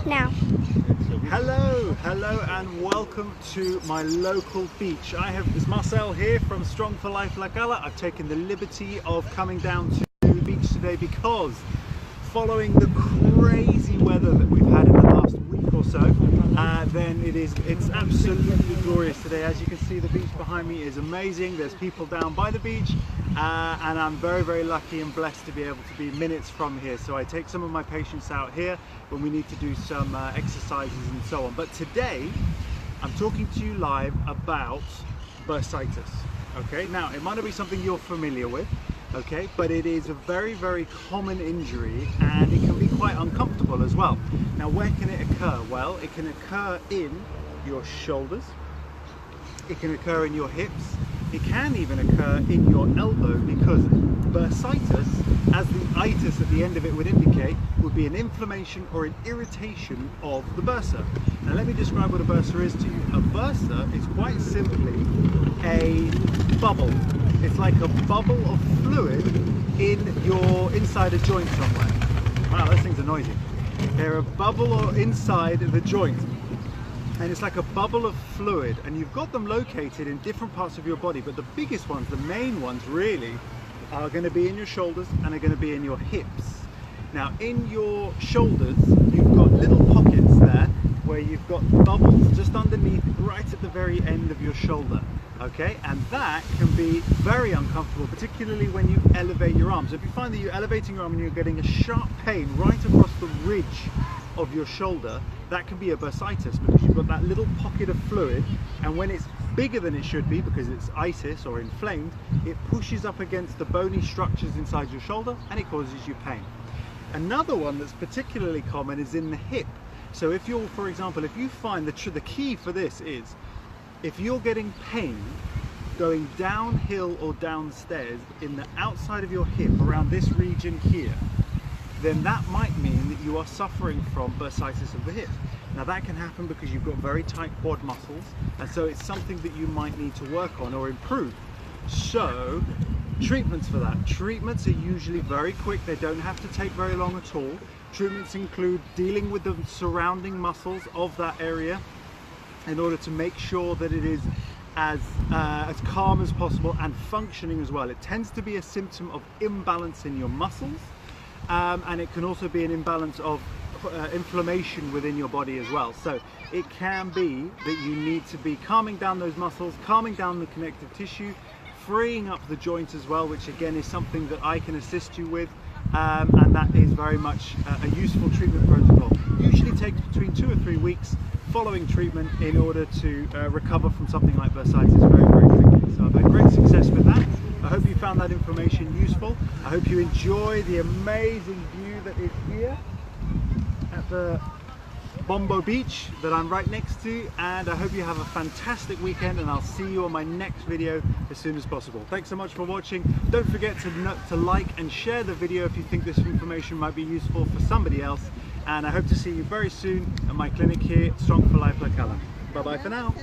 Now. Hello and welcome to my local beach. It's Marcel here from Strong for Life La Cala. I've taken the liberty of coming down to the beach today because following the crazy weather that we've had in the last week or so, it's absolutely glorious today. As you can see, the beach behind me is amazing. There's people down by the beach and I'm very lucky and blessed to be able to be minutes from here. So I take some of my patients out here when we need to do some exercises and so on. But today I'm talking to you live about bursitis. Okay, now it might not be something you're familiar with, okay, but it is a very common injury and it can be quite uncomfortable as well. Now, where can it occur? Well, it can occur in your shoulders, it can occur in your hips, it can even occur in your elbow, because bursitis, as the itis at the end of it would indicate, would be an inflammation or an irritation of the bursa. Now let me describe what a bursa is to you. A bursa is quite simply a bubble. It's like a bubble of fluid inside a joint somewhere. Wow, those things are noisy. They're a bubble inside the joint. And it's like a bubble of fluid, and you've got them located in different parts of your body, but the biggest ones, the main ones really, are going to be in your shoulders and are going to be in your hips. Now in your shoulders you've got little pockets there where you've got bubbles just underneath, right at the very end of your shoulder, okay, and that can be very uncomfortable, particularly when you elevate your arm. So if you find that you're elevating your arm and you're getting a sharp pain right across the ridge of your shoulder, that can be a bursitis, because you've got that little pocket of fluid, and when it's bigger than it should be because it's itis or inflamed, it pushes up against the bony structures inside your shoulder and it causes you pain. Another one that's particularly common is in the hip. So if you're, for example, if you find the key for this is, if you're getting pain going downhill or downstairs in the outside of your hip, around this region here, then that might mean that you are suffering from bursitis of the hip. Now that can happen because you've got very tight quad muscles, and so it's something that you might need to work on or improve. So treatments for that. Treatments are usually very quick. They don't have to take very long at all. Treatments include dealing with the surrounding muscles of that area in order to make sure that it is as calm as possible and functioning as well. It tends to be a symptom of imbalance in your muscles, and it can also be an imbalance of inflammation within your body as well. So it can be that you need to be calming down those muscles, calming down the connective tissue, freeing up the joint as well, which again is something that I can assist you with, and that is very much a useful treatment protocol. Usually takes between 2 or 3 weeks following treatment in order to recover from something like bursitis very quickly. So I've had great success with that. I hope you found that information useful. I hope you enjoy the amazing view that is here at the Bombo Beach that I'm right next to, and I hope you have a fantastic weekend, and I'll see you on my next video as soon as possible. Thanks so much for watching. Don't forget to like and share the video if you think this information might be useful for somebody else, and I hope to see you very soon at my clinic here, Strong for Life La Cala. Bye bye for now.